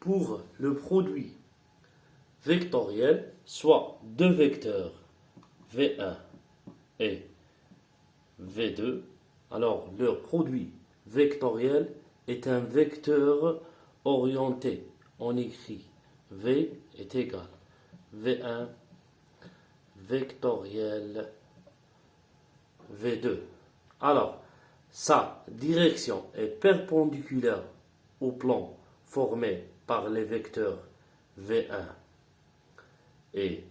pour le produit vectoriel, soit deux vecteurs V1 et V2, alors leur produit vectoriel est un vecteur orienté. On écrit V est égal V1 vectoriel V2. Alors, sa direction est perpendiculaire au plan formé par les vecteurs V1 et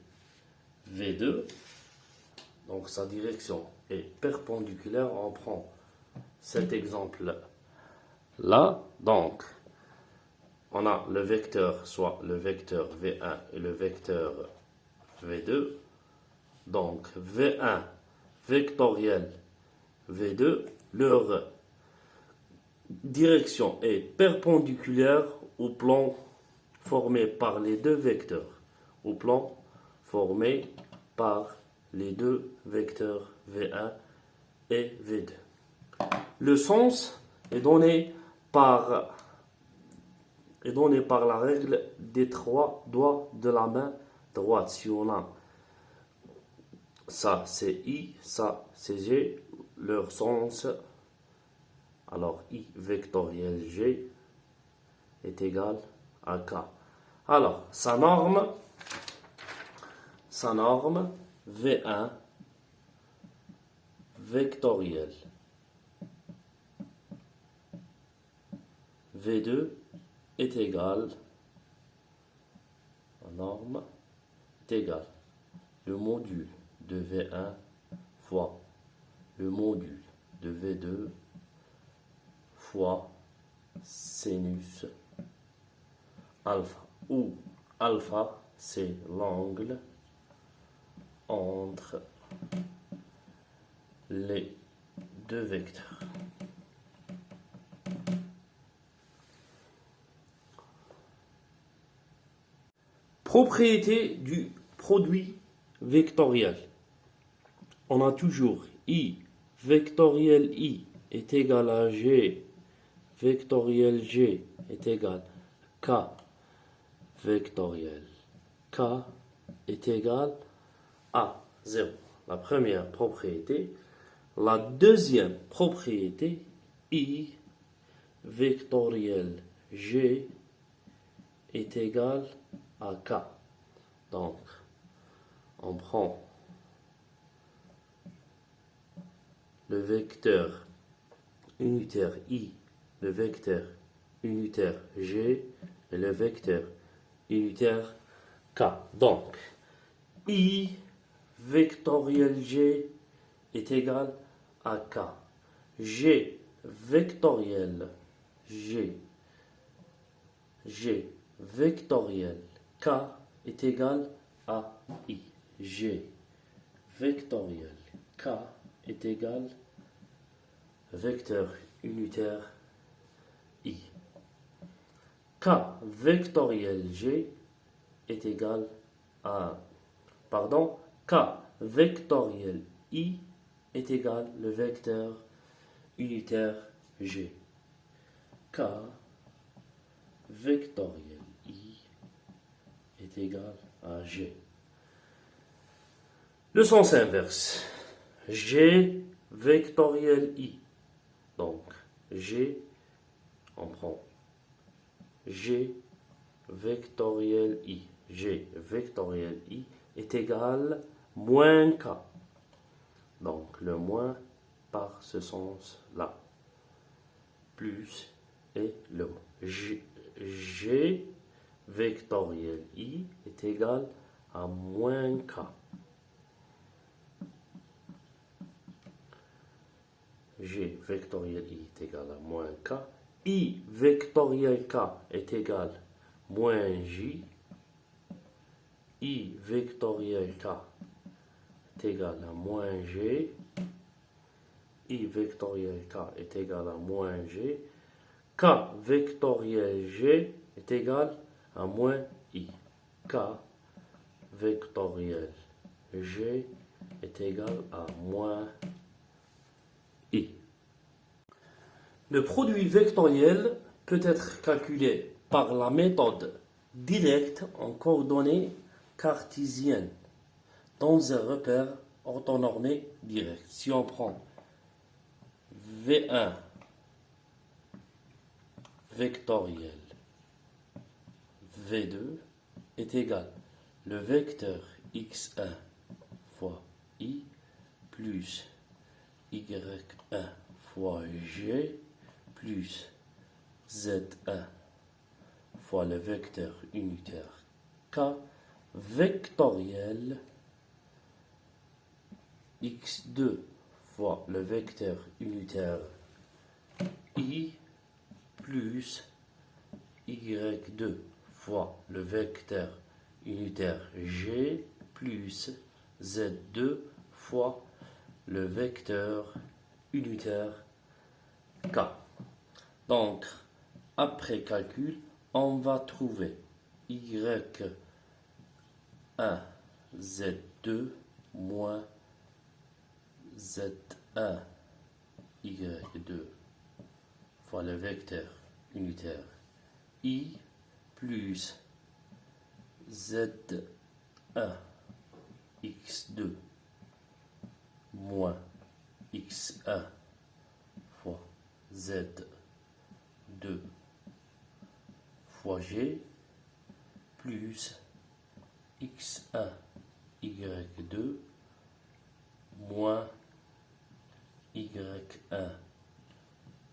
V2. Donc sa direction est perpendiculaire. On prend cet exemple-là. Donc, on a le vecteur, soit le vecteur V1 et le vecteur V2. Donc, V1 vectoriel V2, leur direction est perpendiculaire au plan formé par les deux vecteurs. Au plan formé par les deux vecteurs V1 et V2. Le sens est donné par la règle des trois doigts de la main droite. Si on a ça c'est I, ça c'est G, leur sens, alors I vectoriel G est égal à K. Alors, sa norme V1 vectoriel V2 est égal, la norme est égal le module de V1 fois le module de V2 fois sinus alpha, où alpha c'est l'angle entre les deux vecteurs. Propriété du produit vectoriel. On a toujours I vectoriel I est égal à G vectoriel G est égal K vectoriel K est égal à 0. La première propriété. La deuxième propriété, I vectoriel G est égal à K. Donc, on prend le vecteur unitaire I, le vecteur unitaire G et le vecteur unitaire K. Donc, I vectoriel G est égal à K. G vectoriel G vectoriel K est égal à I. G vectoriel K est égal vecteur unitaire I. K vectoriel G est égal à, K vectoriel I est égal le vecteur unitaire G. K vectoriel I est égal à G. Le sens inverse. G vectoriel I. Donc, G, on prend G vectoriel I. G vectoriel I est égal moins K. Donc, le moins par ce sens-là. Plus et le moins. G vectoriel I est égal à moins K. G vectoriel I est égal à moins K. I vectoriel K est égal à moins J. I vectoriel K est égal à moins G. I vectoriel K est égal à moins G. K vectoriel G est égal à moins I. K vectoriel G est égal à moins I. Le produit vectoriel peut être calculé par la méthode directe en coordonnées cartésiennes dans un repère orthonormé direct. Si on prend V1 vectoriel V2 est égal le vecteur x1 fois i plus y1 fois g plus z1 fois le vecteur unitaire k vectoriel x2 fois le vecteur unitaire i plus y2 fois le vecteur unitaire g plus z2 fois le vecteur unitaire k. Donc, après calcul, on va trouver y1 z2 moins z1 y2 fois le vecteur unitaire i plus z1 x2 moins x1 fois z2 fois g plus x1 y2 moins y1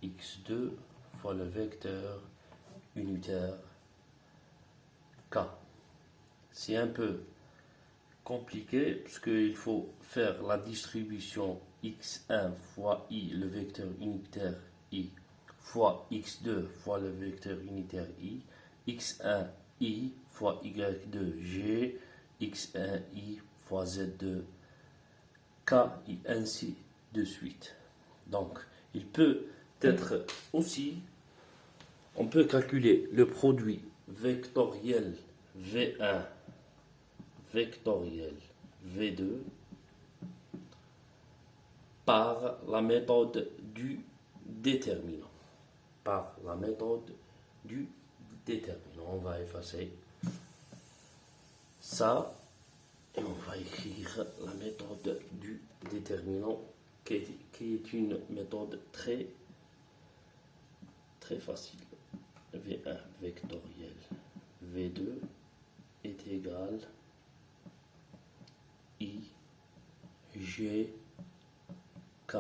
x2 fois le vecteur unitaire k. C'est un peu compliqué parce qu'il faut faire la distribution x1 fois i, le vecteur unitaire i, fois x2 fois le vecteur unitaire i, x1 i fois y2 g, x1 i fois z2 k, et ainsi de suite. Donc, il peut être aussi, on peut calculer le produit vectoriel V1 vectoriel V2 par la méthode du déterminant. Par la méthode du déterminant. On va effacer ça et on va écrire la méthode du déterminant qui est une méthode très facile. V1 vectoriel V2 est égal I G K.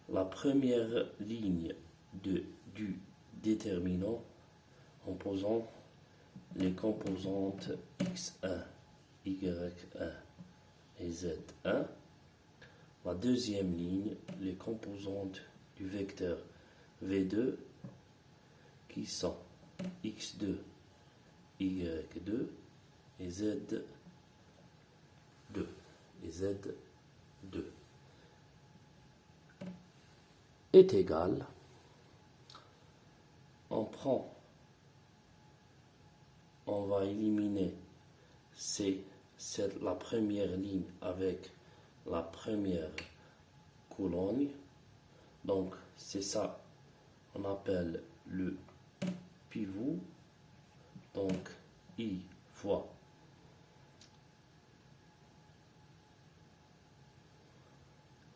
La première ligne du déterminant en posant les composantes x1, y1 et z1. La deuxième ligne, les composantes du vecteur V2 qui sont x2, y2 et z2. Est égal, on va éliminer la première ligne avec la première colonne. Donc c'est ça on appelle le pivot. Donc I fois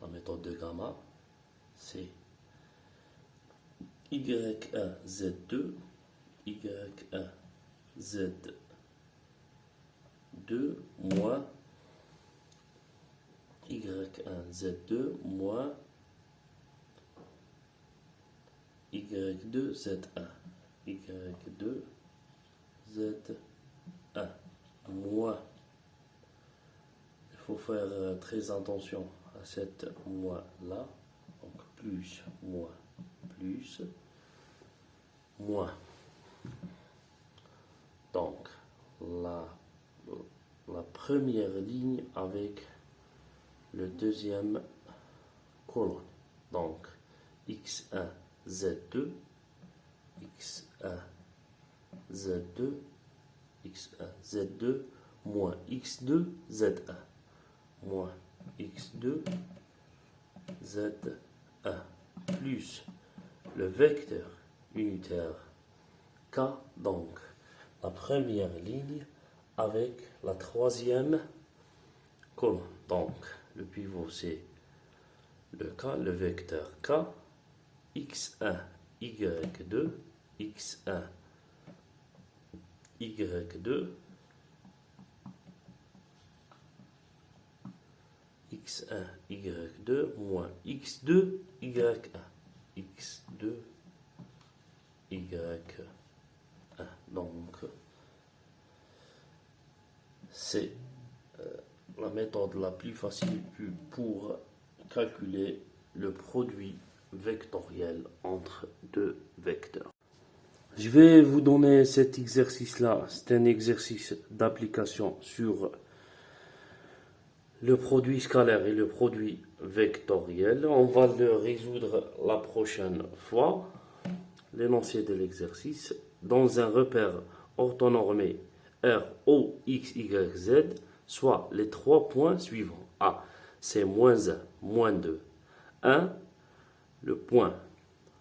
la méthode de gamma, c'est y1 z2, y1 z2 moins y1 z2 moins y2 z1, y2 z1 moins, il faut faire très attention à cette moins là, donc plus moins plus moins, donc la première ligne avec le deuxième colonne, donc x1 z2 x1 z2 x1 z2 moins x2 z1 moins x2 z1 plus le vecteur unitaire K. Donc, la première ligne avec la troisième colonne. Donc, le pivot, c'est le K, le vecteur K, x1, y2, x1, y2, x1, y2, moins x2, y1, x2, y1. Donc, c'est la méthode la plus facile pour calculer le produit vectoriel entre deux vecteurs. Je vais vous donner cet exercice-là. C'est un exercice d'application sur le produit scalaire et le produit vectoriel. On va le résoudre la prochaine fois. L'énoncé de l'exercice. Dans un repère orthonormé R, O, X, Y, Z, soit les trois points suivants. A, c'est moins 1, moins 2, 1. Le point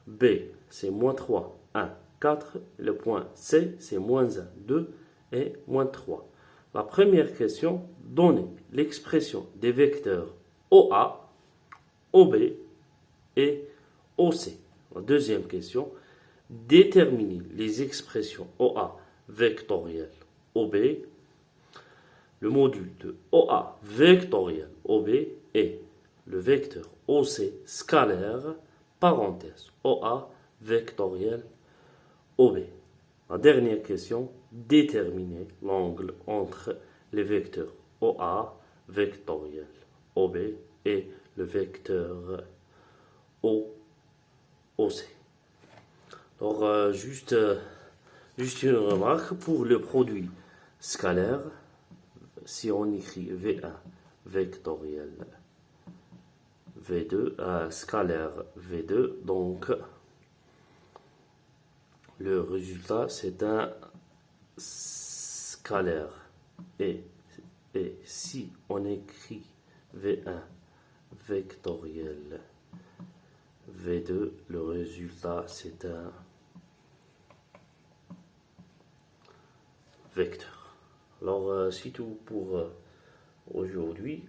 B, c'est moins 3, 1, 4. Le point C, c'est moins 1, 2 et moins 3. La première question, donnez l'expression des vecteurs OA, OB et OC. La deuxième question, déterminez les expressions OA vectoriel OB, le module de OA vectoriel OB et le vecteur OC scalaire, parenthèse, OA vectoriel OB. La dernière question, déterminer l'angle entre les vecteurs OA vectoriel OB et le vecteur OC. Alors, juste une remarque pour le produit scalaire. Si on écrit V1 vectoriel V2, scalaire V2, donc le résultat c'est un scalaire. Et si on écrit V1 vectoriel V2, le résultat c'est un vecteur. Alors, c'est tout pour aujourd'hui.